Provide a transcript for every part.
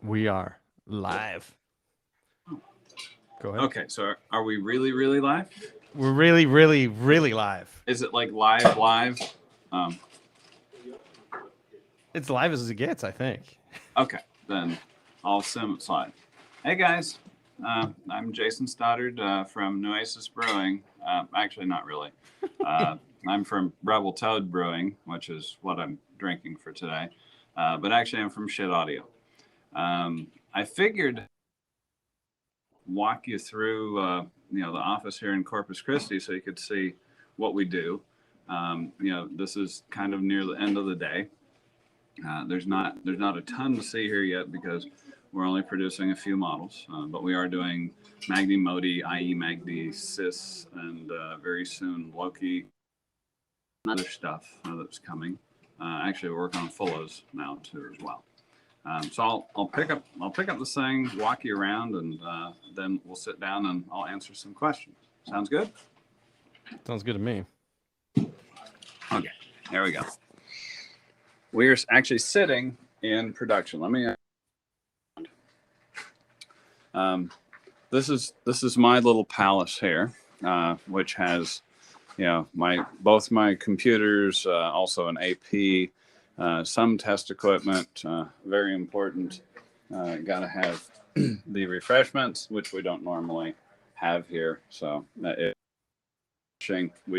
We are live. Go ahead. Okay, so are we really, really live? We're really, really, really live. Is it like live? Um, It's live as it gets, I think. okay, then I'll assume it's live. Hey guys, I'm Jason Stoddard from Nueces Brewing. Actually, not really. I'm from Rebel Toad Brewing, which is what I'm drinking for today. But actually, I'm from Schiit Audio. I figured walk you through the office here in Corpus Christi so you could see what we do. This is kind of near the end of the day. There's not a ton to see here yet because we're only producing a few models, but we are doing Magni Modi, IE Magni, Cis, and very soon Loki, other stuff that's coming. Actually, we're working on Fullos now too as well. So I'll pick up this thing, walk you around, and then we'll sit down and I'll answer some questions. Sounds good? Sounds good to me. Okay, there we go. We're actually sitting in production. Let me. This is my little palace here, which has, both my computers, also an AP. Some test equipment, very important. Got to have the refreshments, which we don't normally have here. So we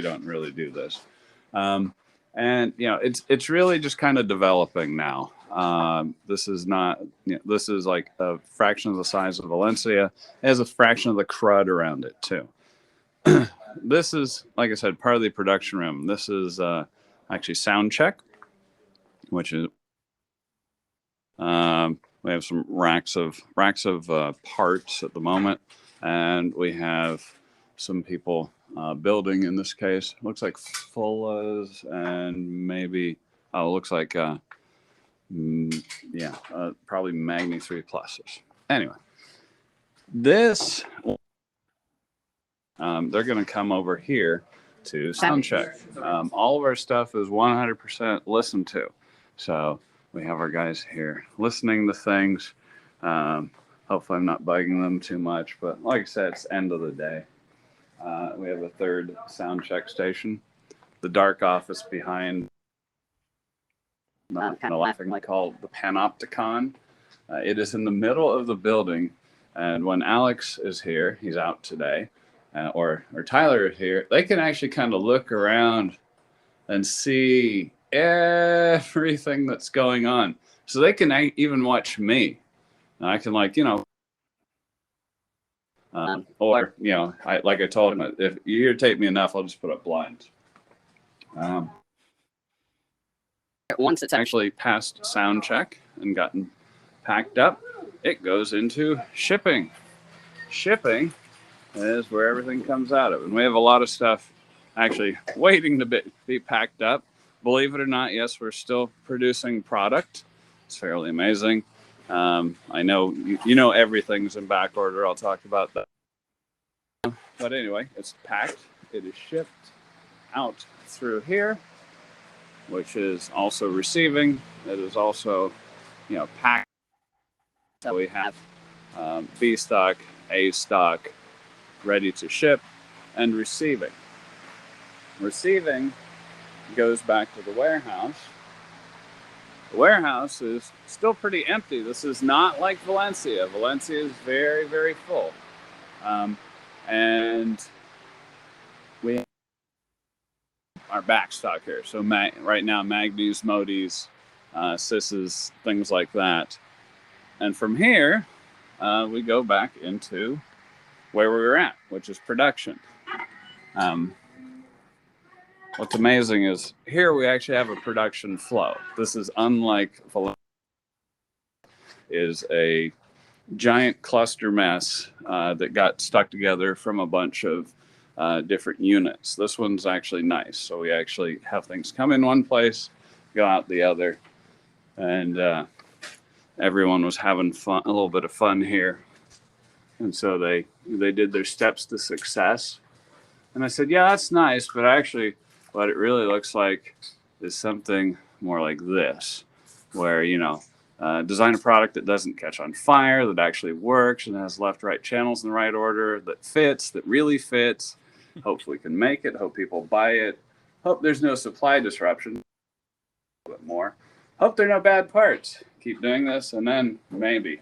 don't really do this. And it's really just kind of developing now. This is not. This is like a fraction of the size of Valencia. It has a fraction of the crud around it too. This is, like I said, part of the production room. This is actually sound check, which is we have some racks of parts at the moment, and we have some people building. In this case, looks like Fullas and maybe looks like probably Magni 3 pluses. Anyway, this they're going to come over here to sound check. All of our stuff is 100% listened to. So we have our guys here listening to things. Hopefully I'm not bugging them too much, but like I said, it's end of the day. We have a third sound check station. The dark office behind laughingly called the Panopticon. It is in the middle of the building, and when Alex is here, he's out today, or Tyler is here, they can actually kind of look around and see everything that's going on. So they can even watch me. I can like like I told him, if you irritate me enough, I'll just put up blinds. Once it's actually passed sound check and gotten packed up, it goes into shipping. Shipping is where everything comes out of. And we have a lot of stuff actually waiting to be packed up. Believe it or not, yes, we're still producing product. It's fairly amazing. I know you know everything's in back order. I'll talk about that. But anyway, it's packed. It is shipped out through here, which is also receiving. It is also, packed. So we have B stock, A stock, ready to ship, and receiving. Receiving goes back to the warehouse. The warehouse is still pretty empty. This is not like Valencia. Valencia is very, very full. And we have our back stock here. So right now, Magnis, Modis, Cis's, things like that. And from here, we go back into where we were at, which is production. What's amazing is here we actually have a production flow. This is unlike Valencia. Is a giant cluster mess that got stuck together from a bunch of different units. This one's actually nice. So we actually have things come in one place, go out the other. And everyone was having fun, a little bit of fun here. And so they did their steps to success. And I said, yeah, that's nice, but actually what it really looks like is something more like this, where, design a product that doesn't catch on fire, that actually works and has left-right channels in the right order, that fits, that really fits. Hopefully can make it, hope people buy it, hope there's no supply disruption, a bit more. Hope there are no bad parts. Keep doing this, and then maybe.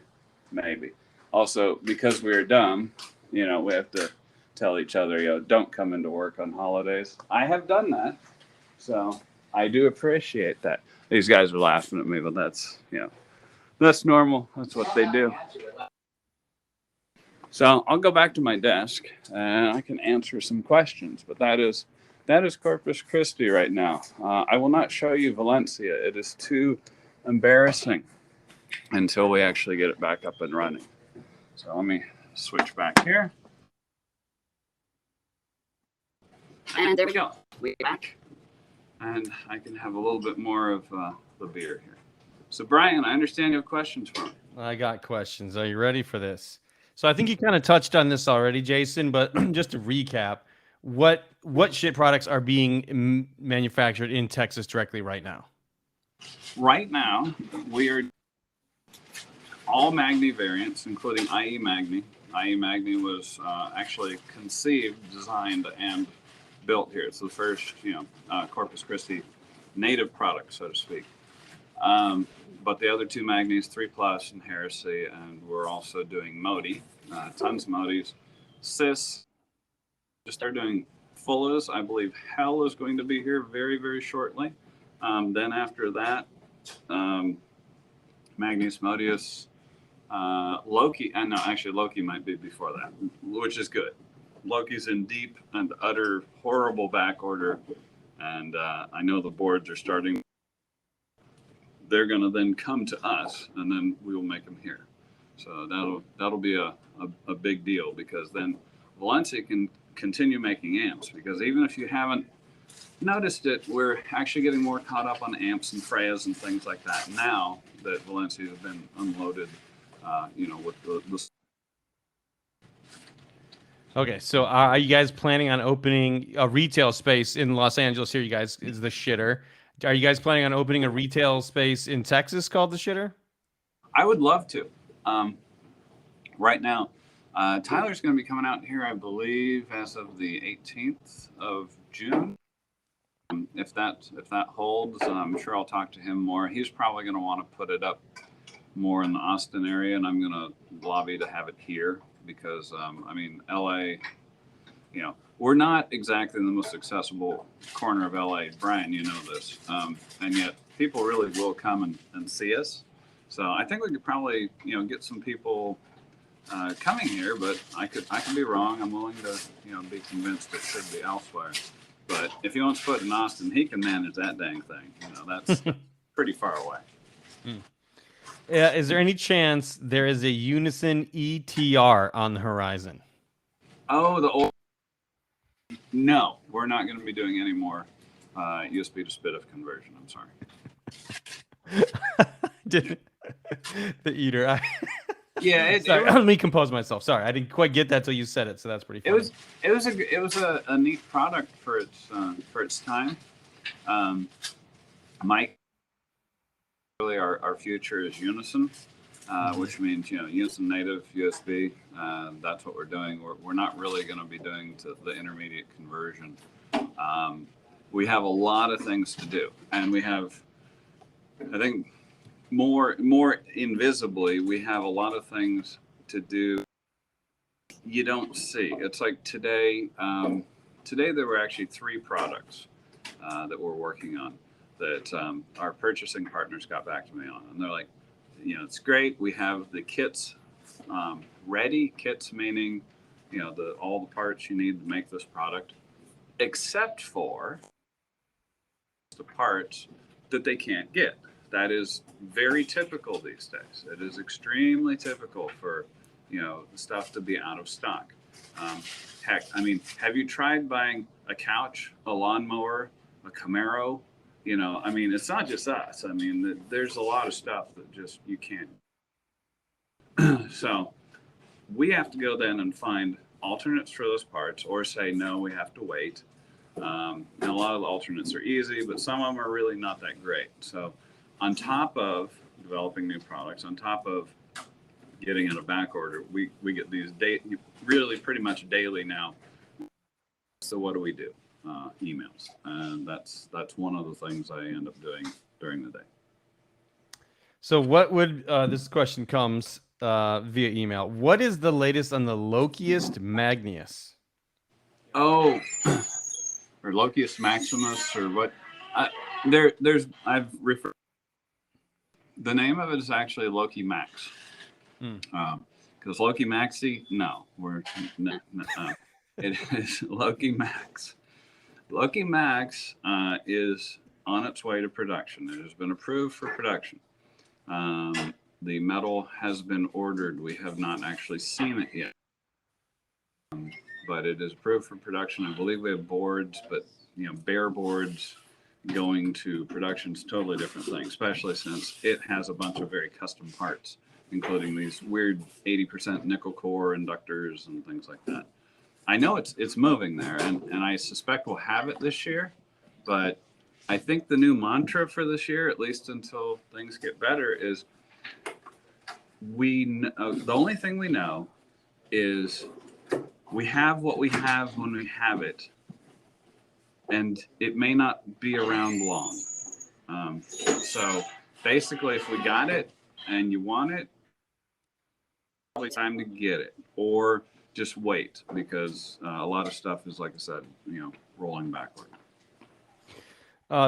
Also, because we're dumb, we have to tell each other, don't come into work on holidays. I have done that, so I do appreciate that. These guys are laughing at me, but that's, that's normal. That's what they do. So I'll go back to my desk and I can answer some questions, but that is Corpus Christi right now. I will not show you Valencia. It is too embarrassing until we actually get it back up and running. So let me switch back here. And there we go. We're back. And I can have a little bit more of the beer here. So Brian, I understand you have questions for me. I got questions. Are you ready for this? So I think you kind of touched on this already, Jason, but just to recap, what Schiit products are being manufactured in Texas directly right now? Right now, we are all Magni variants, including IE Magni. IE Magni was actually conceived, designed, and built here. It's the first, Corpus Christi native product, so to speak. But the other two Magnis, 3 Plus and Heresy, and we're also doing Modi, tons of Modis. Cis, just start doing Fullas. I believe Hell is going to be here very, very shortly. Then after that, Magnus Modius, Loki, and no, actually Loki might be before that, which is good. Loki's in deep and utter horrible back order, and I know the boards are starting. They're going to then come to us, and then we will make them here. So that'll be a big deal, because then Valencia can continue making amps, because even if you haven't noticed it, we're actually getting more caught up on amps and Freyas and things like that now that Valencia has been unloaded, with the. Okay, so are you guys planning on opening a retail space in Los Angeles here? You guys is the Shitter. Are you guys planning on opening a retail space in Texas called the Shitter? I would love to. Right now, Tyler's going to be coming out here, I believe, as of the 18th of June. If that holds, I'm sure I'll talk to him more. He's probably going to want to put it up more in the Austin area, and I'm going to lobby to have it here because, LA, we're not exactly in the most accessible corner of LA. Brian, you know this. And yet people really will come and see us. So I think we could probably, get some people coming here, but I could be wrong. I'm willing to, be convinced it should be elsewhere. But if he wants to put it in Austin, he can manage that dang thing. That's pretty far away. Is there any chance there is a Unison ETR on the horizon? Oh, the old. No, we're not going to be doing any more USB to SPDIF conversion. I'm sorry. The eater. Yeah, let me compose myself. Sorry, I didn't quite get that till you said it, so that's pretty funny. It was a neat product for its time. Mike, really our future is Unison, which means Unison native USB. That's what we're doing. We're not really going to be doing to the intermediate conversion. We have a lot of things to do, and we have, I think, more invisibly, we have a lot of things to do you don't see. It's like today there were actually 3 products that we're working on that our purchasing partners got back to me on, and they're like, it's great, we have the kits ready. Kits meaning all the parts you need to make this product, except for the parts that they can't get. That is very typical these days. It is extremely typical for stuff to be out of stock. Heck, have you tried buying a couch, a lawnmower, a Camaro? It's not just us. There's a lot of stuff that just you can't. So we have to go then and find alternates for those parts, or say no, we have to wait. And a lot of the alternates are easy, but some of them are really not that great. So on top of developing new products. On top of getting in a back order, we get these really pretty much daily now. So what do we do? Emails, and that's one of the things I end up doing during the day. So what would this question comes via email? What is the latest on the Lokiest Magnius? Oh, or Lokius Maximus, or what? I've referred. The name of it is actually Loki Max. Because Loki Maxi, no, it is Loki Max. Loki Max is on its way to production. It has been approved for production. The metal has been ordered. We have not actually seen it yet, but it is approved for production. I believe we have boards, but bare boards going to production is a totally different thing, especially since it has a bunch of very custom parts, including these weird 80% nickel core inductors and things like that. I know it's moving there, and I suspect we'll have it this year, but I think the new mantra for this year, at least until things get better, is the only thing we know is we have what we have when we have it, and it may not be around long. So basically, if we got it and you want it, probably time to get it, or just wait, because a lot of stuff is, like I said, rolling backward.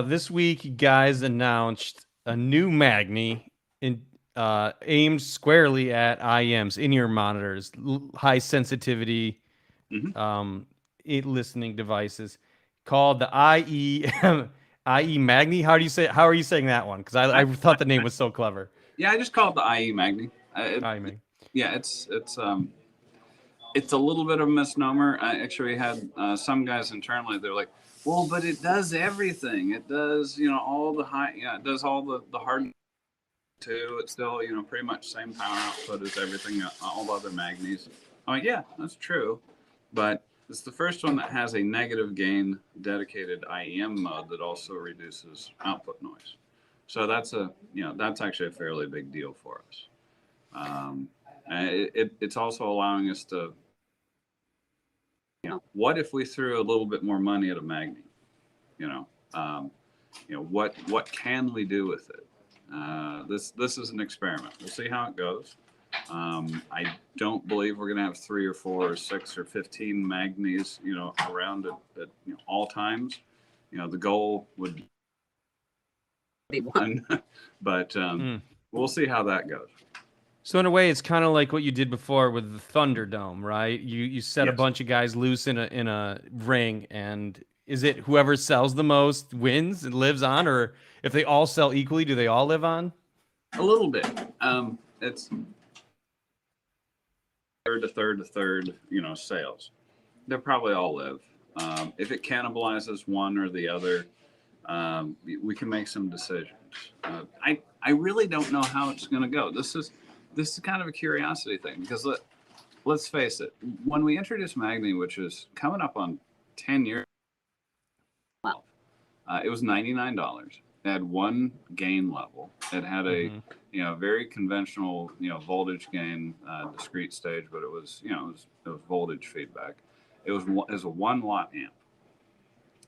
This week, guys announced a new Magni aimed squarely at IEMs, in-ear monitors, high sensitivity, listening devices, called the IE Magni. How are you saying that one? Because I thought the name was so clever. Yeah, I just call it the IE Magni. IE Magni. Yeah, it's a little bit of a misnomer. I actually had some guys internally. They're like, "Well, but it does everything. It does, all the high. Yeah, it does all the hard too. It's still, pretty much same power output as everything, all the other Magnis." I'm like, yeah, that's true, but it's the first one that has a negative gain dedicated IEM mode that also reduces output noise. So that's actually a fairly big deal for us. It's also allowing us to, what if we threw a little bit more money at a Magni? What can we do with it? This is an experiment. We'll see how it goes. I don't believe we're going to have 3 or 4 or 6 or 15 Magnis, around at all times. The goal would be one, but we'll see how that goes. So in a way, it's kind of like what you did before with the Thunderdome, right? You set a bunch of guys loose in a ring, and is it whoever sells the most wins and lives on, or if they all sell equally, do they all live on? A little bit. It's third to third, sales. They'll probably all live. If it cannibalizes one or the other, we can make some decisions. I really don't know how it's going to go. This is kind of a curiosity thing, because let's face it, when we introduced Magni, which is coming up on 10 years, it was $99. It had one gain level. It had a very conventional voltage gain, discrete stage, but it was voltage feedback. It was a 1 watt amp.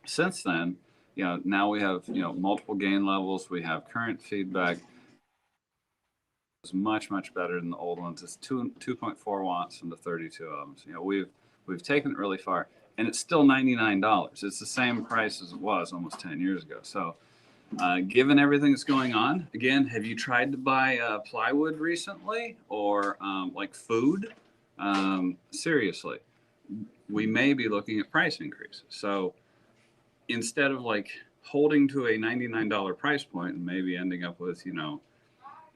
Since then, now we have multiple gain levels. We have current feedback. It's much better than the old ones. It's 2.4 watts into 32 ohms. We've taken it really far, and it's still $99. It's the same price as it was almost 10 years ago. So, given everything that's going on, again, have you tried to buy plywood recently, or like food? Seriously, we may be looking at price increases. So instead of like holding to a $99 price point and maybe ending up with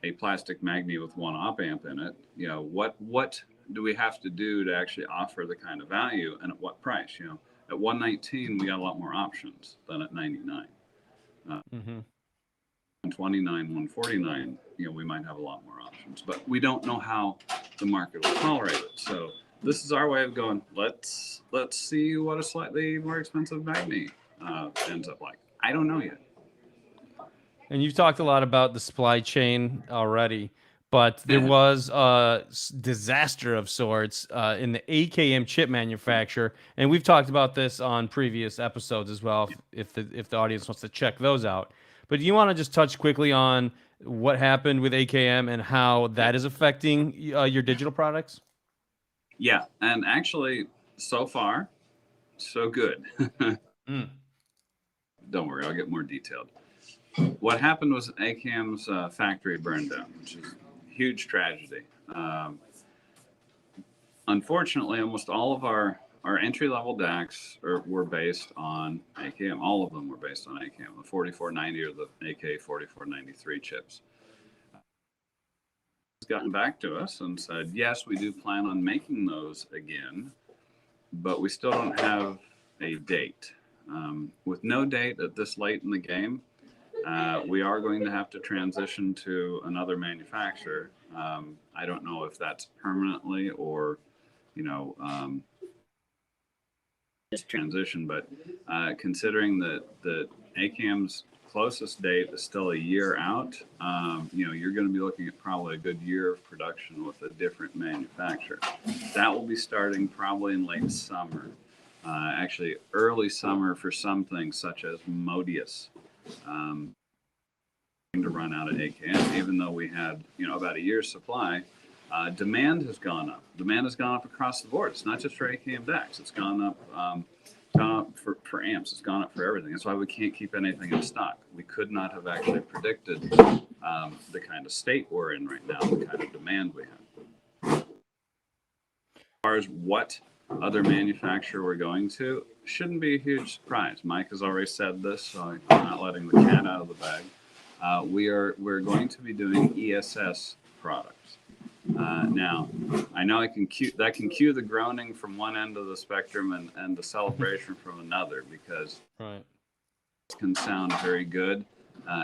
a plastic Magni with 1 op amp in it, what do we have to do to actually offer the kind of value, and at what price? At $119 we got a lot more options than at $99. $129, $149, we might have a lot more options, but we don't know how the market will tolerate it. So this is our way of going, let's see what a slightly more expensive Magni ends up like. I don't know yet. And you've talked a lot about the supply chain already, but there was a disaster of sorts in the AKM chip manufacturer, and we've talked about this on previous episodes as well. If the audience wants to check those out, but do you want to just touch quickly on what happened with AKM and how that is affecting your digital products? Yeah, and actually, so far, so good. Mm. Don't worry, I'll get more detailed. What happened was ACAM's factory burned down, which is a huge tragedy. Um, Unfortunately, almost all of our entry level DACs were based on AKM. All of them were based on AKM. The 4490 or the AK 4493 chips. It's gotten back to us and said, yes, we do plan on making those again, but we still don't have a date. With no date at this late in the game, we are going to have to transition to another manufacturer. I don't know if that's permanently or, you know, just transition, but considering that ACAM's closest date is still a year out, you're going to be looking at probably a good year of production with a different manufacturer. That will be starting probably in late summer. Actually, early summer for some things such as Modius. To run out of AKM, even though we had about a year's supply. Demand has gone up. Demand has gone up across the board. It's not just for AKM DACs. It's gone up for amps. It's gone up for everything. That's why we can't keep anything in stock. We could not have actually predicted the kind of state we're in right now, the kind of demand we have. As far as what other manufacturer we're going to, shouldn't be a huge surprise. Mike has already said this, so I'm not letting the cat out of the bag. We're going to be doing ESS products. Now, I know that can cue the groaning from one end of the spectrum and the celebration from another, because Right. it can sound very good.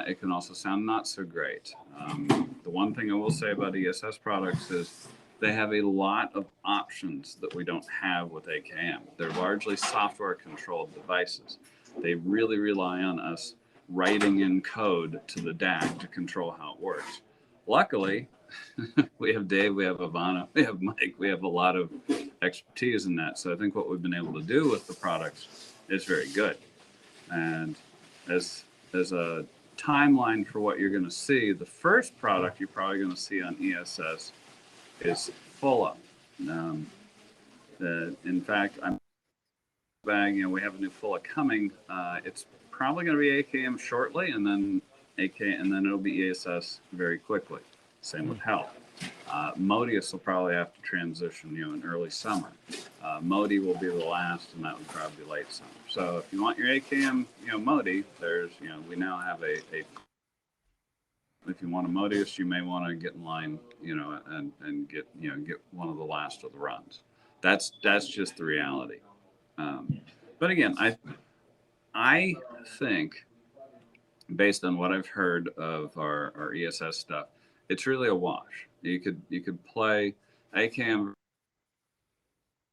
It can also sound not so great. The one thing I will say about ESS products is they have a lot of options that we don't have with AKM. They're largely software controlled devices. They really rely on us writing in code to the DAC to control how it works. Luckily, we have Dave, we have Ivana, we have Mike, we have a lot of expertise in that. So I think what we've been able to do with the products is very good. And as a timeline for what you're going to see, the first product you're probably going to see on ESS is Fulla. In fact, we have a new Fulla coming. It's probably going to be AKM shortly, and then it'll be ESS very quickly. Same with Health. Modius will probably have to transition, in early summer. Modi will be the last, and that would probably be late summer. So if you want your AKM, Modi, there's, we now have a. If you want a Modius, you may want to get in line, and get one of the last of the runs. That's just the reality. But again, I think, based on what I've heard of our ESS stuff, it's really a wash. You could play ACAM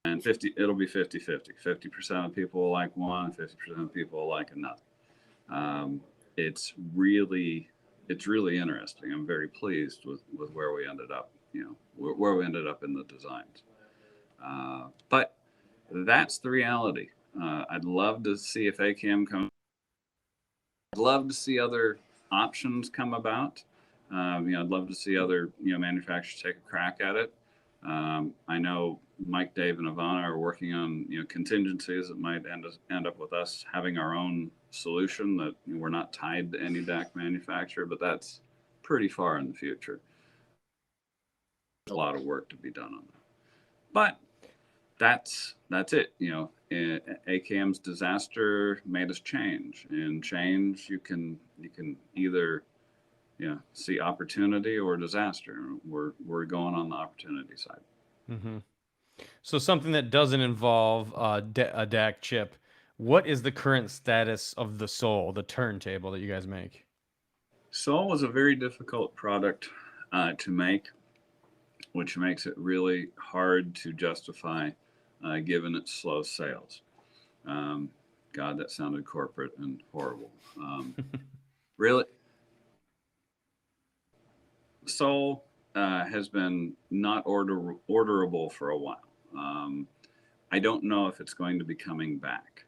and it'll be 50-50. 50% of people will like one, 50% of people will like another. It's really interesting. I'm very pleased with where we ended up, where we ended up in the designs. But that's the reality. I'd love to see if AKM comes. I'd love to see other options come about. I'd love to see other manufacturers take a crack at it. I know Mike, Dave, and Ivana are working on contingencies that might end up with us having our own solution, that we're not tied to any DAC manufacturer, but that's pretty far in the future. There's a lot of work to be done on that. But that's it. AKM's disaster made us change, and change, you can either see opportunity or disaster. We're going on the opportunity side. Mm-hmm. So something that doesn't involve a DAC chip. What is the current status of the Soul, the turntable that you guys make? Soul was a very difficult product to make, which makes it really hard to justify given its slow sales. God, that sounded corporate and horrible. Really, Sole has been not orderable for a while. I don't know if it's going to be coming back.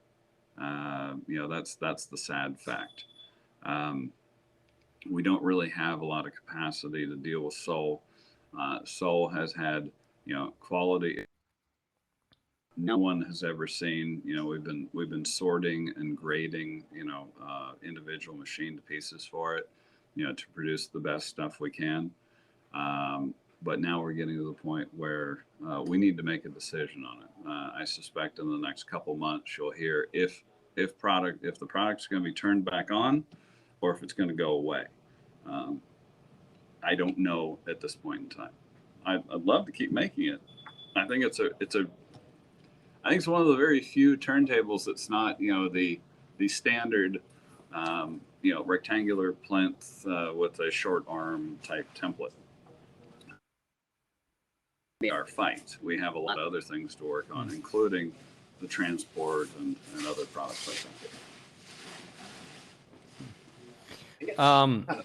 That's the sad fact. Um, we don't really have a lot of capacity to deal with Sole. Sole has had quality no one has ever seen. We've been sorting and grading individual machined pieces for it, to produce the best stuff we can. But now we're getting to the point where we need to make a decision on it. I suspect in the next couple months you'll hear if the product's going to be turned back on, or if it's going to go away. Um, I don't know at this point in time. I'd love to keep making it. I think it's one of the very few turntables that's not the standard rectangular plinth with a short arm type template. Our fight. We have a lot of other things to work on, including the transport and other products like that.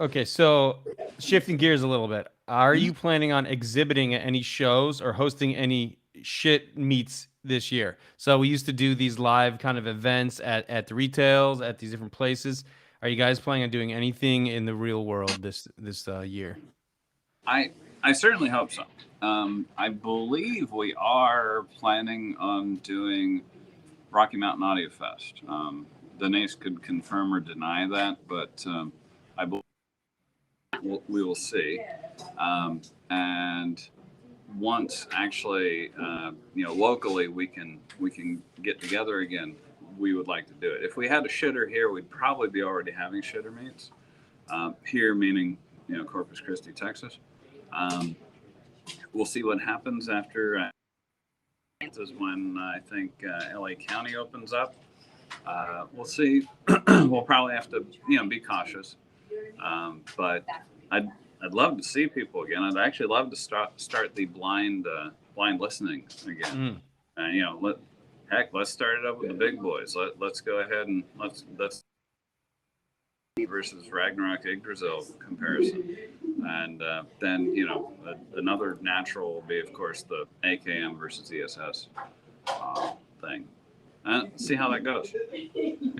Okay, so shifting gears a little bit, are you planning on exhibiting at any shows or hosting any Schiit meets this year? So we used to do these live kind of events at the retails, at these different places. Are you guys planning on doing anything in the real world this year? I certainly hope so. I believe we are planning on doing Rocky Mountain Audio Fest. Denise could confirm or deny that, but I believe we will see. And once actually, locally we can get together again, we would like to do it. If we had a shitter here, we'd probably be already having shitter meets here, meaning Corpus Christi, Texas. We'll see what happens after. Is when I think LA County opens up. We'll see. We'll probably have to be cautious. But I'd love to see people again. I'd actually love to start the blind listening again. Let's start it up with the big boys. Let's go ahead and let's versus Ragnarok Yggdrasil comparison, and then another natural will be, of course, the AKM versus ESS thing. See how that goes.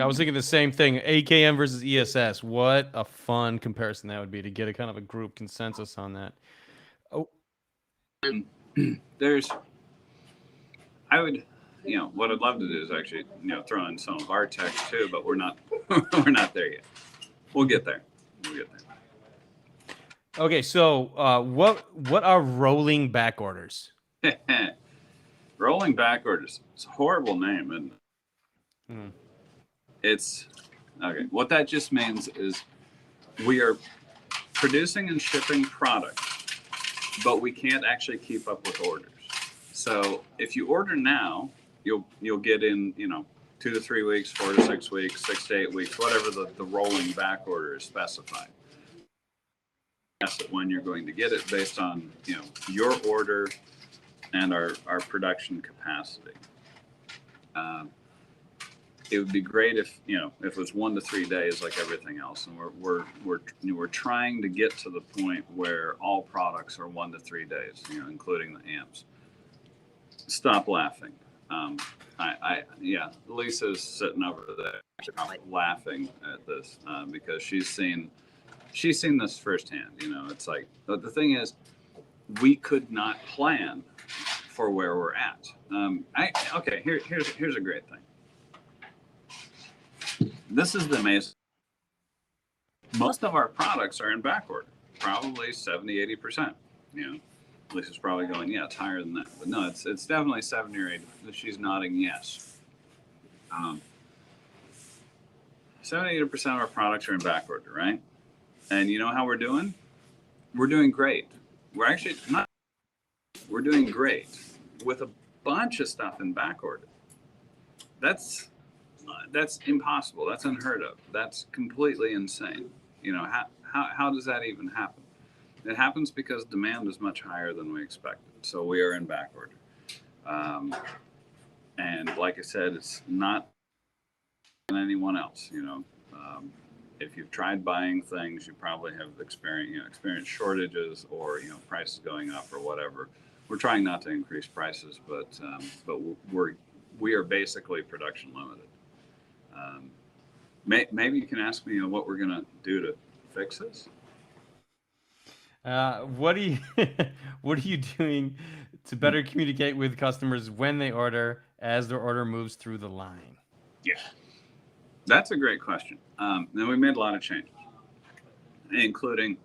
I was thinking the same thing. AKM versus ESS. What a fun comparison that would be, to get a kind of a group consensus on that. Oh, and what I'd love to do is actually throw in some of our text too, but we're not there yet. We'll get there. Okay, so what are rolling back orders? Rolling back orders. It's a horrible name, isn't it? It's okay. What that just means is we are producing and shipping product, but we can't actually keep up with orders. So if you order now, you'll get in 2 to 3 weeks, 4 to 6 weeks, 6 to 8 weeks, whatever the rolling back order is specified. Guess it when you're going to get it based on your order and our production capacity. It would be great if it was 1 to 3 days like everything else, and we're trying to get to the point where all products are 1 to 3 days, including the amps. Stop laughing. Lisa's sitting over there laughing at this because she's seen this firsthand. It's like, but the thing is, we could not plan for where we're at. Here's a great thing. This is the amazing. Most of our products are in back order, probably 70-80%. Lisa's probably going, yeah, it's higher than that. But no, it's definitely 70 or 80. She's nodding yes. 70-80% of our products are in back order, right? And you know how we're doing? We're doing great. We're actually not. We're doing great with a bunch of stuff in back order. That's impossible. That's unheard of. That's completely insane. How does that even happen? It happens because demand is much higher than we expected. So we are in back order. And like I said, it's not than anyone else. if you've tried buying things, you probably have experienced shortages or prices going up or whatever. We're trying not to increase prices, but we are basically production limited. Um, maybe you can ask me what we're going to do to fix this. What are you what are you doing to better communicate with customers when they order as their order moves through the line? Yeah, that's a great question. And we made a lot of changes, including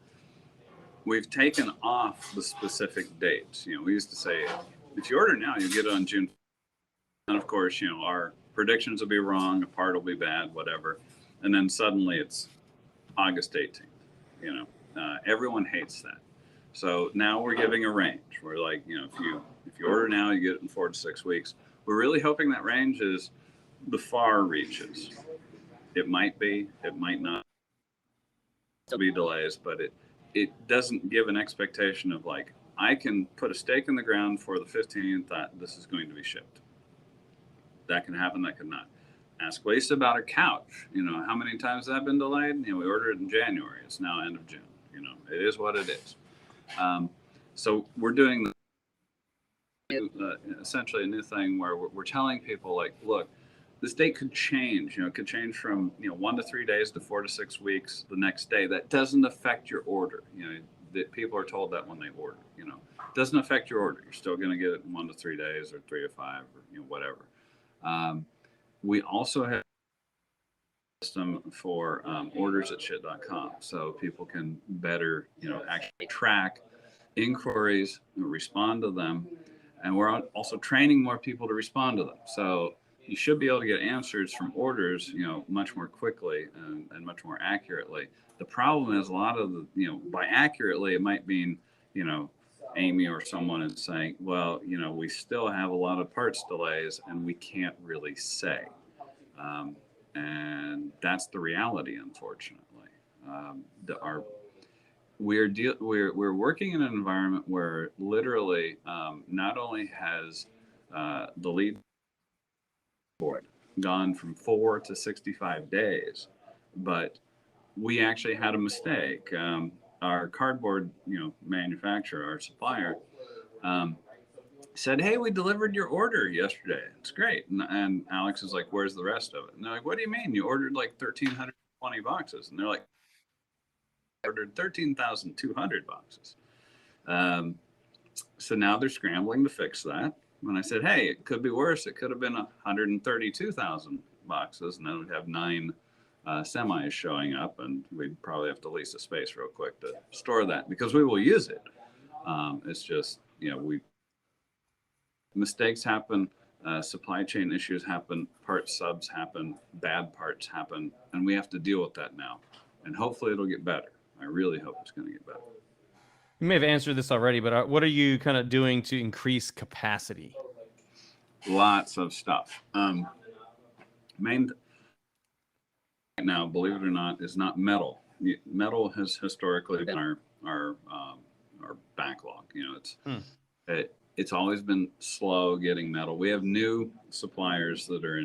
we've taken off the specific dates. We used to say, if you order now, you get it on June. And of course, our predictions will be wrong, a part will be bad, whatever. And then suddenly it's August 18th. Everyone hates that. So now we're giving a range. We're like, if you order now, you get it in 4 to 6 weeks. We're really hoping that range is the far reaches. It might be, it might not. There'll be delays, but it doesn't give an expectation of like, I can put a stake in the ground for the 15th that this is going to be shipped. That can happen, that could not. Ask Lisa about her couch. How many times has that been delayed? We ordered it in January. It's now end of June. It is what it is. So we're doing essentially a new thing where we're telling people like, look, this date could change. It could change from 1 to 3 days to 4 to 6 weeks the next day. That doesn't affect your order. That people are told that when they order. It doesn't affect your order. You're still going to get it in 1 to 3 days or 3 to 5 or whatever. We also have a system for orders at Schiit.com, so people can better actually track inquiries, respond to them, and we're also training more people to respond to them. So you should be able to get answers from orders, much more quickly and much more accurately. The problem is a lot of the, by accurately, it might mean, Amy or someone is saying, well, we still have a lot of parts delays and we can't really say. And that's the reality, unfortunately. We're working in an environment where literally not only has the lead board gone from 4 to 65 days, but we actually had a mistake. Our cardboard, manufacturer, our supplier, said, "Hey, we delivered your order yesterday. It's great." And Alex is like, "Where's the rest of it?" And they're like, "What do you mean? You ordered like 1,320 boxes?" And they're like, "I ordered 13,200 boxes." So now they're scrambling to fix that. When I said, "Hey, it could be worse. It could have been 132,000 boxes, and then we'd have 9 semis showing up, and we'd probably have to lease a space real quick to store that because we will use it." It's just, mistakes happen, supply chain issues happen, part subs happen, bad parts happen, and we have to deal with that now. And hopefully it'll get better. I really hope it's going to get better. You may have answered this already, but what are you kind of doing to increase capacity? Lots of stuff. Main right now, believe it or not, is not metal. Metal has historically been our backlog. It's always been slow getting metal. We have new suppliers that are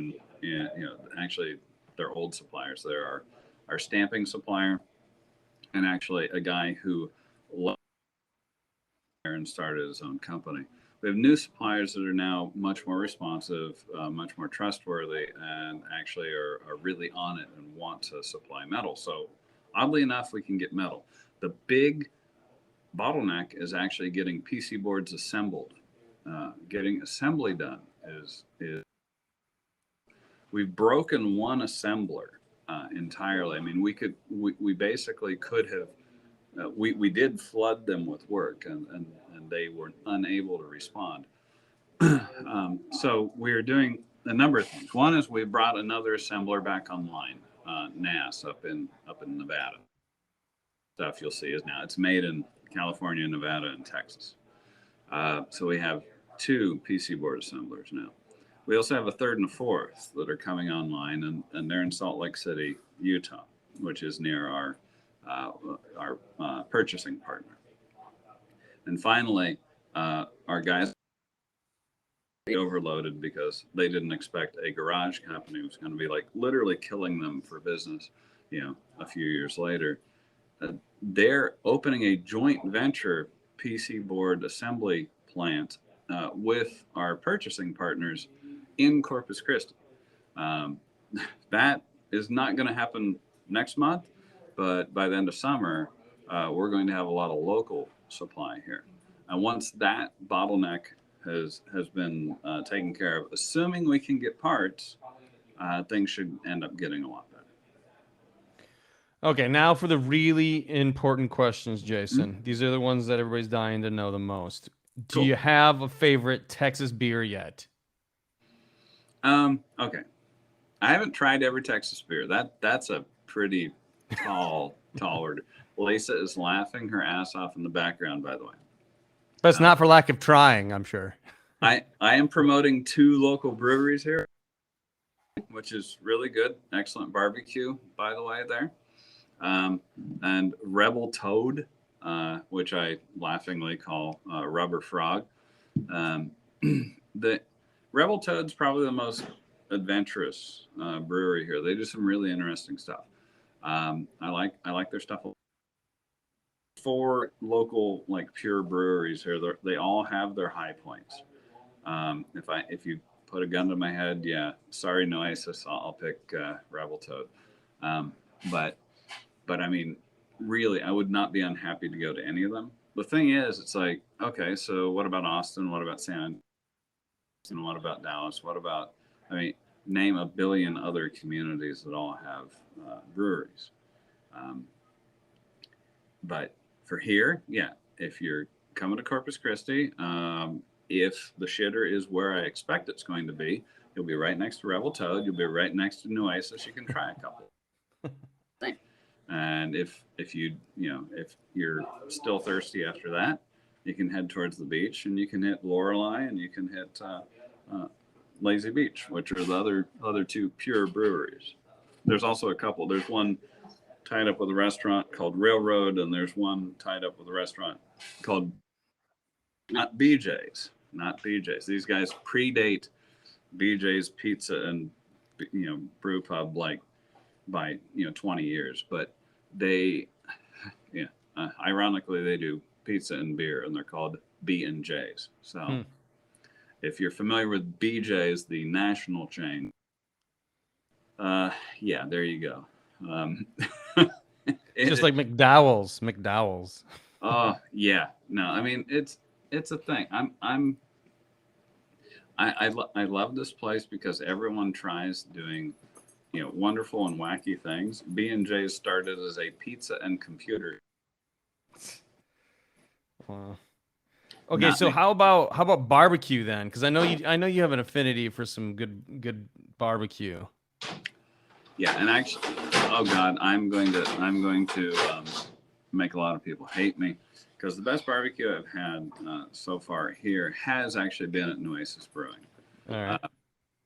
actually they're old suppliers. They're our stamping supplier, and actually a guy who left and started his own company. We have new suppliers that are now much more responsive, much more trustworthy, and actually are really on it and want to supply metal. So oddly enough, we can get metal. The big bottleneck is actually getting PC boards assembled. Getting assembly done is we've broken one assembler entirely. I mean, we basically could have, we did flood them with work and they were unable to respond. So we're doing a number of things. One is we brought another assembler back online, NAS up in Nevada. Stuff you'll see is now it's made in California, Nevada, and Texas. So we have 2 PC board assemblers now. We also have a third and a fourth that are coming online, and they're in Salt Lake City, Utah, which is near our purchasing partner. And finally, our guys overloaded because they didn't expect a garage company was going to be like literally killing them for business a few years later. They're opening a joint venture PC board assembly plant with our purchasing partners in Corpus Christi. Um, that is not going to happen next month, but by the end of summer, we're going to have a lot of local supply here. And once that bottleneck has been taken care of, assuming we can get parts, things should end up getting a lot better. Okay, now for the really important questions, Jason. Mm-hmm. These are the ones that everybody's dying to know the most. Do Cool. you have a favorite Texas beer yet? Okay. I haven't tried every Texas beer. That's a pretty tall order. Lisa is laughing her ass off in the background, by the way. But it's not for lack of trying, I'm sure. I am promoting 2 local breweries here, which is really good. Excellent barbecue, by the way, there. And Rebel Toad, which I laughingly call Rubber Frog. The Rebel Toad's probably the most adventurous brewery here. They do some really interesting stuff. I like their stuff. 4 local like pure breweries here. They all have their high points. If you put a gun to my head, yeah, sorry, Noasis, I'll pick Rebel Toad. But I mean, really, I would not be unhappy to go to any of them. The thing is, it's like, okay, so what about Austin? What about San Antonio? What about Dallas? What about, I mean, name a billion other communities that all have breweries. But for here, yeah, if you're coming to Corpus Christi, if the shitter is where I expect it's going to be, you'll be right next to Rebel Toad. You'll be right next to Nueces. You can try a couple. And if you're still thirsty after that, you can head towards the beach and you can hit Lorelei and you can hit Lazy Beach, which are the other 2 pure breweries. There's also a couple. There's one tied up with a restaurant called Railroad, and there's one tied up with a restaurant called not BJ's. These guys predate BJ's Pizza and brew pub like by 20 years, but they ironically they do pizza and beer, and they're called B&J's. So if you're familiar with BJ's, the national chain, yeah, there you go. Just like McDowell's. Oh yeah, no, I mean it's a thing. I love this place because everyone tries doing wonderful and wacky things. B&J started as a pizza and computer. Wow. Okay, so how about barbecue then? Because I know you have an affinity for some good barbecue. Yeah, and actually, oh God, I'm going to make a lot of people hate me because the best barbecue I've had so far here has actually been at Nueces Brewing. All right.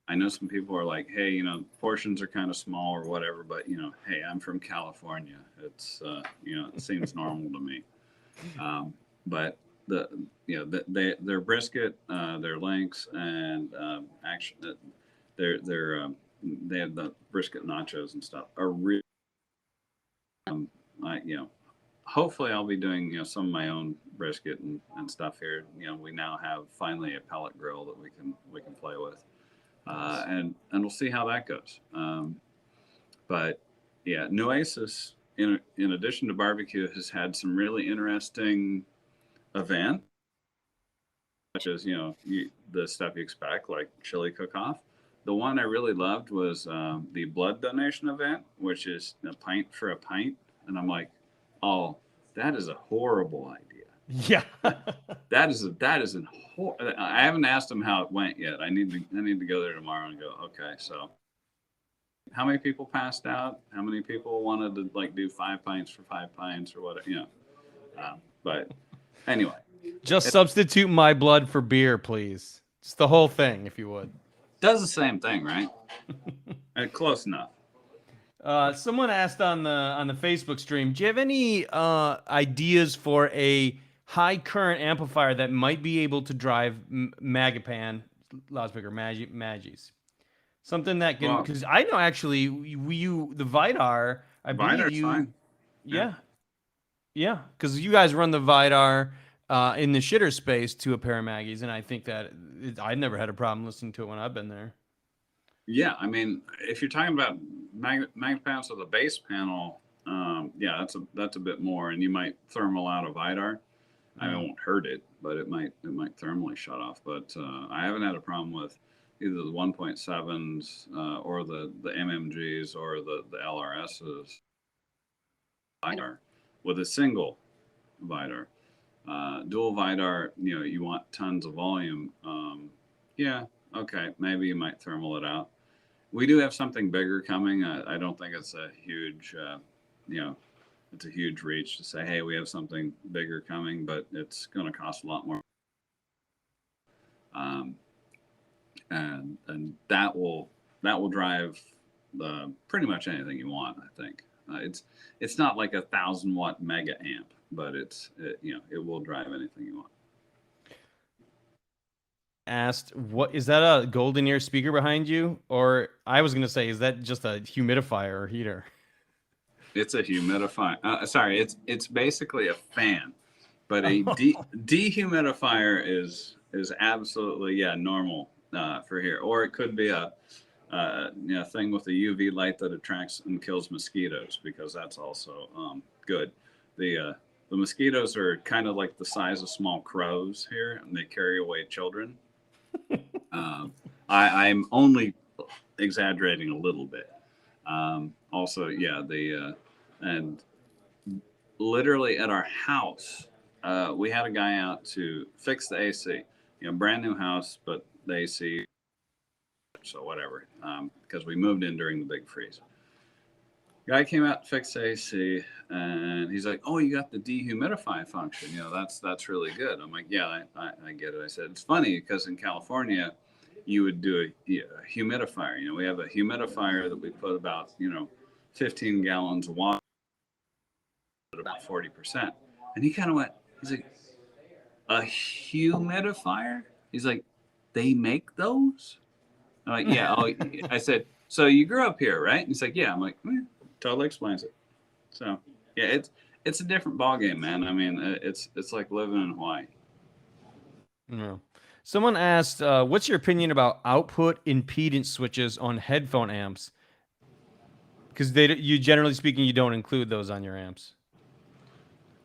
I know some people are like, hey, portions are kind of small or whatever, but hey, I'm from California. It's it seems normal to me. But their brisket, their links, and actually they have the brisket nachos and stuff are really hopefully I'll be doing some of my own brisket and stuff here. We now have finally a pellet grill that we can play with. And we'll see how that goes. But yeah, Nueces, in addition to barbecue, has had some really interesting events, such as the stuff you expect, like chili cook-off. The one I really loved was the blood donation event, which is a pint for a pint, and I'm like, oh, that is a horrible idea. Yeah. that is I haven't asked them how it went yet. I need to go there tomorrow and go, okay, so how many people passed out? How many people wanted to do 5 pints for 5 pints or whatever, but anyway. Just substitute my blood for beer, please. Just the whole thing, if you would. Does the same thing, right? Close enough. Someone asked on the Facebook stream, do you have any ideas for a high current amplifier that might be able to drive Magapan loudspeaker Magis? Something that can, because I know actually the Vidar I believe Vidar's you. fine. Yeah, yeah, because you guys run the Vidar in the shitter space to a pair of Maggies, and I think that I never had a problem listening to it when I've been there. Yeah, I mean, if you're talking about magnet panels with a base panel, yeah, that's a bit more, and you might thermal out a Vidar. I Mm. won't hurt it, but it might thermally shut off. But I haven't had a problem with either the 1.7s or the MMGs or the LRSs Vidar with a single Vidar. Dual Vidar, you want tons of volume. Yeah, okay, maybe you might thermal it out. We do have something bigger coming. I don't think it's a huge, you know, it's a huge reach to say, hey, we have something bigger coming, but it's going to cost a lot more. Um, and that will drive pretty much anything you want. I think it's not like 1,000 watt mega amp, but it will drive anything you want. Asked, what is that a golden ear speaker behind you? Or I was gonna say, is that just a humidifier or heater? It's a humidifier. Sorry, it's basically a fan, but a dehumidifier is absolutely normal for here. Or it could be a thing with a UV light that attracts and kills mosquitoes, because that's also good. The mosquitoes are kind of like the size of small crows here, and they carry away children. I'm only exaggerating a little bit. Also, yeah, and literally at our house, we had a guy out to fix the AC. Brand new house, but the AC, so whatever, because we moved in during the big freeze. Guy came out to fix the AC, and he's like, "Oh, you got the dehumidify function. That's really good." I'm like, "Yeah, I get it." I said, "It's funny because in California, you would do a humidifier. We have a humidifier that we put about 15 gallons of water at about 40%." And he kind of went, he's like, "A humidifier?" He's like, "They make those?" I'm like, "Yeah." Oh, I said, "So you grew up here, right?" And he's like, "Yeah." I'm like, totally explains it. So yeah, it's a different ball game, man. I mean, it's like living in Hawaii. No. Someone asked, what's your opinion about output impedance switches on headphone amps? Because you generally speaking, you don't include those on your amps.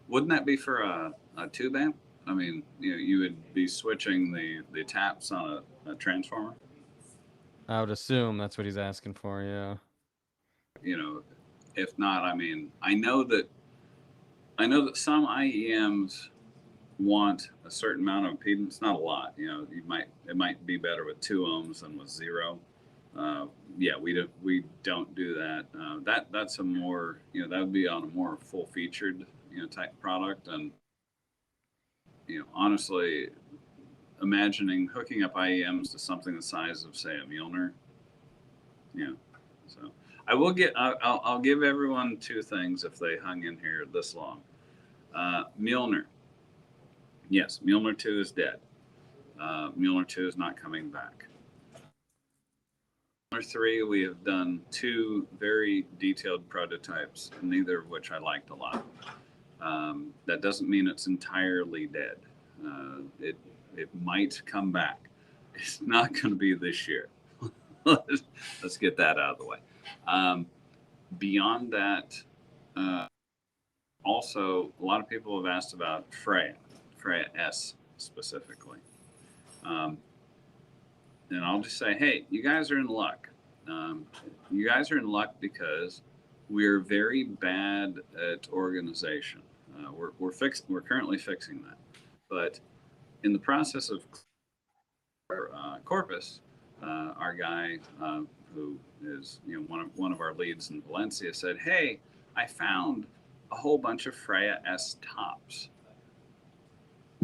Wouldn't that be for a tube amp? I mean, you would be switching the taps on a transformer. I would assume that's what he's asking for. Yeah. If not, I mean, I know that some IEMs want a certain amount of impedance, not a lot. It might be better with 2 ohms than with 0. Yeah, we don't do that. That's a more that would be on a more full featured type product. And honestly, imagining hooking up IEMs to something the size of, say, a Mjolnir. Yeah, so I'll give everyone two things if they hung in here this long. Mjolnir. Yes, Mjolnir 2 is dead. Mjolnir 2 is not coming back. Mjolnir 3, we have done 2 very detailed prototypes, neither of which I liked a lot. That doesn't mean it's entirely dead. It might come back. It's not going to be this year. Let's get that out of the way. Beyond that, also, a lot of people have asked about Freya S specifically. And I'll just say, hey, you guys are in luck. You guys are in luck because we're very bad at organization. We're currently fixing that, but in the process of Corpus, our guy who is one of our leads in Valencia said, "Hey, I found a whole bunch of Freya S tops.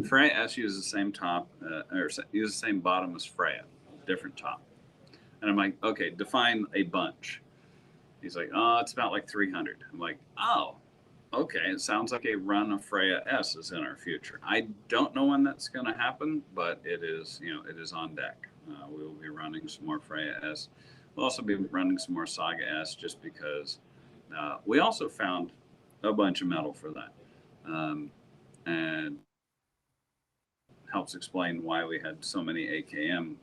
Freya S uses the same top or uses the same bottom as Freya, different top." And I'm like, "Okay, define a bunch." He's like, "Oh, it's about like 300." I'm like, "Oh, okay. It sounds like a run of Freya S is in our future." I don't know when that's going to happen, but it is on deck. We will be running some more Freya S. We'll also be running some more Saga S, just because We also found a bunch of metal for that, and helps explain why we had so many AKM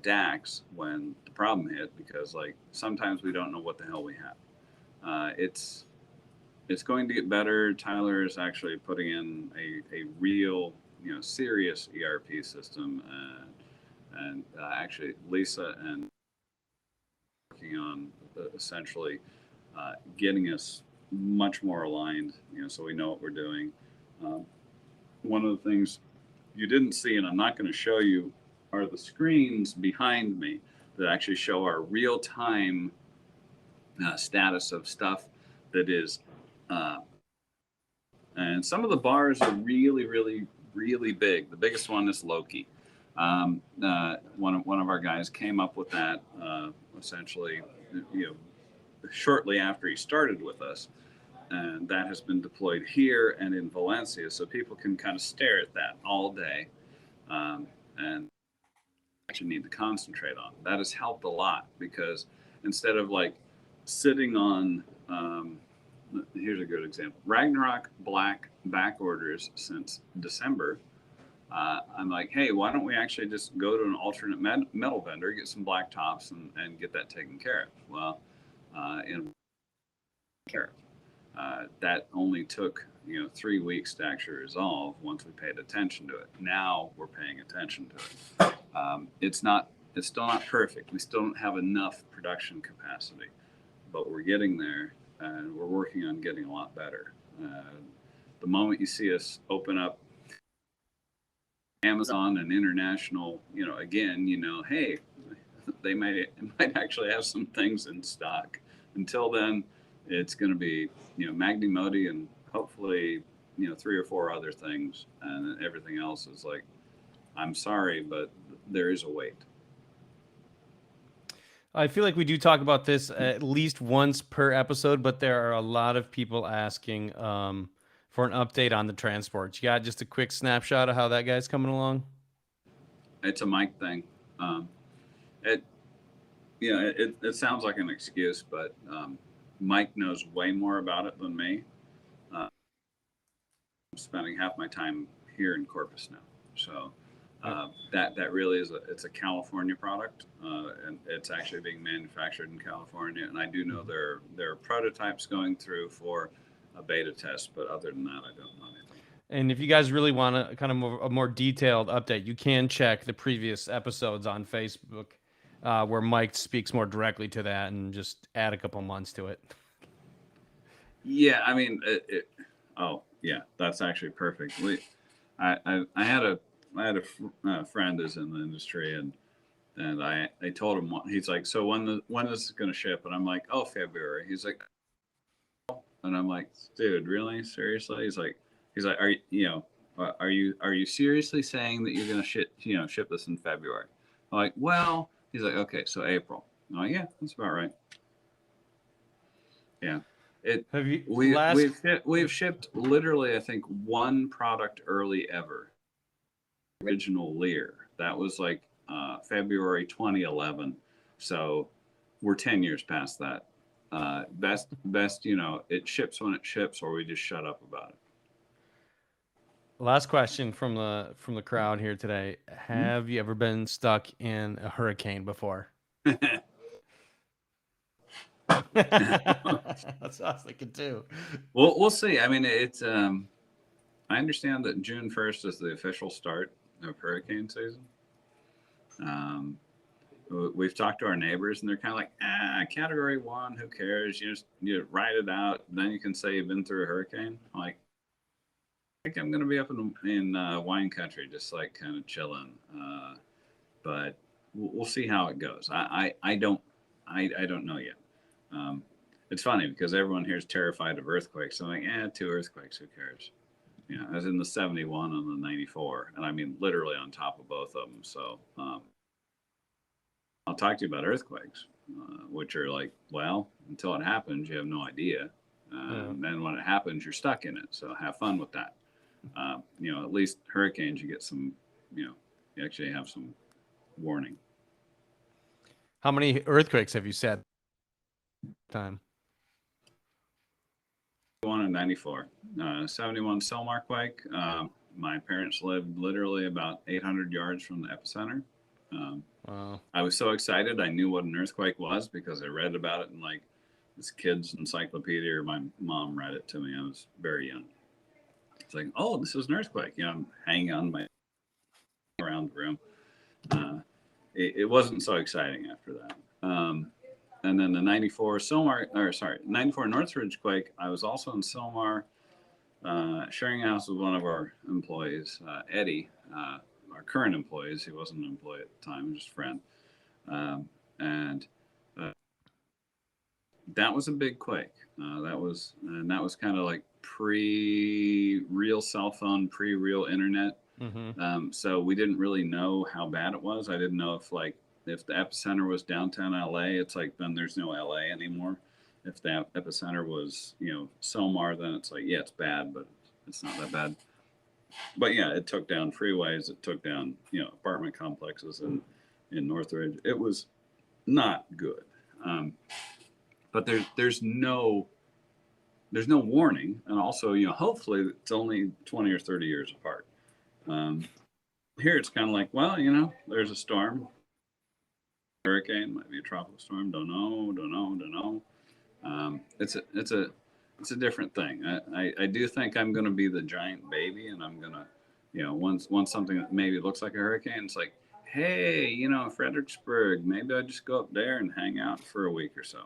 DACs when the problem hit, because like sometimes we don't know what the hell we have. It's going to get better. Tyler is actually putting in a real, serious ERP system, and actually Lisa and working on essentially getting us much more aligned, so we know what we're doing. One of the things you didn't see, and I'm not going to show you, are the screens behind me that actually show our real-time status of stuff that is, and some of the bars are really, really, really big. The biggest one is Loki. One of our guys came up with that essentially, shortly after he started with us, and that has been deployed here and in Valencia, so people can kind of stare at that all day, and actually need to concentrate on. That has helped a lot, because instead of like sitting on, here's a good example, Ragnarok Black back orders since December. I'm like, hey, why don't we actually just go to an alternate metal vendor, get some black tops, and get that taken care of? Well, in care that only took 3 weeks to actually resolve once we paid attention to it. Now we're paying attention to it. It's still not perfect. We still don't have enough production capacity, but we're getting there, and we're working on getting a lot better. The moment you see us open up Amazon and international, again, hey, they might actually have some things in stock. Until then, it's going to be, Magni Modi and hopefully, 3 or 4 other things, and everything else is like, I'm sorry, but there is a wait. I feel like we do talk about this at least once per episode, but there are a lot of people asking for an update on the transport. You got just a quick snapshot of how that guy's coming along? It's a Mike thing. It sounds like an excuse, but Mike knows way more about it than me. I'm spending half my time here in Corpus now, so that really is it's a California product, and it's actually being manufactured in California. And I do know there are prototypes going through for a beta test, but other than that, I don't know anything. And if you guys really want a kind of a more detailed update, you can check the previous episodes on Facebook, where Mike speaks more directly to that, and just add a couple months to it. Yeah, I mean, oh yeah, that's actually perfect. I had a friend who's in the industry, and I told him, he's like, so when is this going to ship? And I'm like, oh, February. He's like, and I'm like, dude, really, seriously? He's like, are you seriously saying that you're going to ship this in February? I'm like, well, he's like, okay, so April. I'm like, yeah, that's about right. Yeah. We've shipped literally, I think, one product early ever. Original Lear. That was like February 2011. So we're 10 years past that. Best, it ships when it ships, or we just shut up about it. Last question from the crowd here today. Have you ever been stuck in a hurricane before? That's what I was thinking too. Well, we'll see. I mean, it's I understand that June 1st is the official start of hurricane season. We've talked to our neighbors, and they're kind of like, Category 1, who cares? You ride it out, then you can say you've been through a hurricane. I'm like, I think I'm going to be up in wine country, just like kind of chilling. But we'll see how it goes. I don't know yet. It's funny because everyone here is terrified of earthquakes. I'm like, 2 earthquakes, who cares? I was in the 71 and the 94, and I mean literally on top of both of them. So I'll talk to you about earthquakes, which are like, well, until it happens, you have no idea. And then when it happens, you're stuck in it. So have fun with that. At least hurricanes, you get some, you actually have some warning. How many earthquakes have you said? Time. 94. 71 Selmar quake. My parents lived literally about 800 yards from the epicenter. Wow. I was so excited. I knew what an earthquake was because I read about it in like this kid's encyclopedia, or my mom read it to me. I was very young. It's like, oh, this is an earthquake. You know, I'm hanging on my around the room. It wasn't so exciting after that. And then the 94 Silmar, or sorry, 94 Northridge quake, I was also in Silmar, sharing a house with one of our employees, Eddie, our current employees. He wasn't an employee at the time, he was just a friend. And that was a big quake. That was kind of like pre-real cell phone, pre-real internet. So we didn't really know how bad it was. I didn't know if the epicenter was downtown LA, it's like then there's no LA anymore. If the epicenter was, Selmar, then it's like, yeah, it's bad, but it's not that bad. But yeah, it took down freeways, it took down, apartment complexes in Northridge. It was not good. But there's no warning, and also, hopefully it's only 20 or 30 years apart. Here it's kind of like, well, there's a storm, hurricane, might be a tropical storm, don't know. It's a different thing. I do think I'm going to be the giant baby, and I'm going to, once something that maybe looks like a hurricane, it's like, hey, Fredericksburg, maybe I just go up there and hang out for a week or so.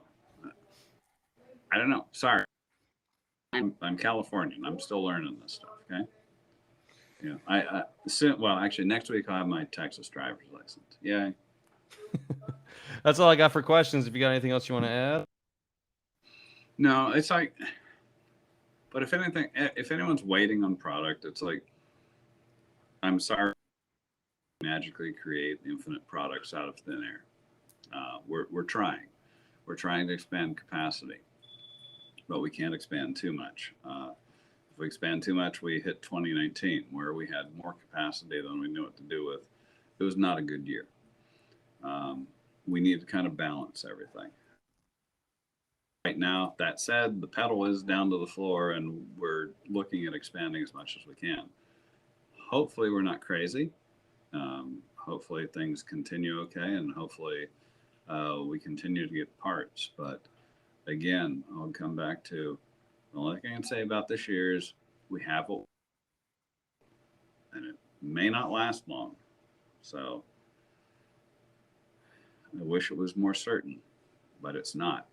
I don't know. Sorry. I'm Californian. I'm still learning this stuff. Okay. Actually, next week I'll have my Texas driver's license. Yay. That's all I got for questions. If you got anything else you want to add? No, it's like, but if anyone's waiting on product, it's like, I'm sorry, magically create infinite products out of thin air. We're trying to expand capacity, but we can't expand too much. If we expand too much, we hit 2019 where we had more capacity than we knew what to do with. It was not a good year. We need to kind of balance everything. Right now, that said, the pedal is down to the floor and we're looking at expanding as much as we can. Hopefully we're not crazy. Hopefully things continue okay, and hopefully we continue to get parts. But again, I'll come back to the only thing I can say about this year is we have it, and it may not last long. So I wish it was more certain, but it's not.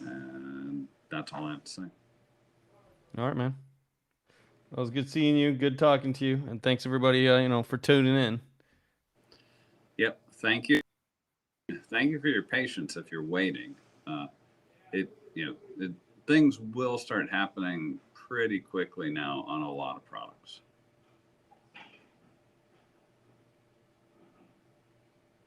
And that's all I have to say. All right, man. Well, it was good seeing you. Good talking to you. And thanks everybody, for tuning in. Yep. Thank you. Thank you for your patience if you're waiting. Things will start happening pretty quickly now on a lot of products.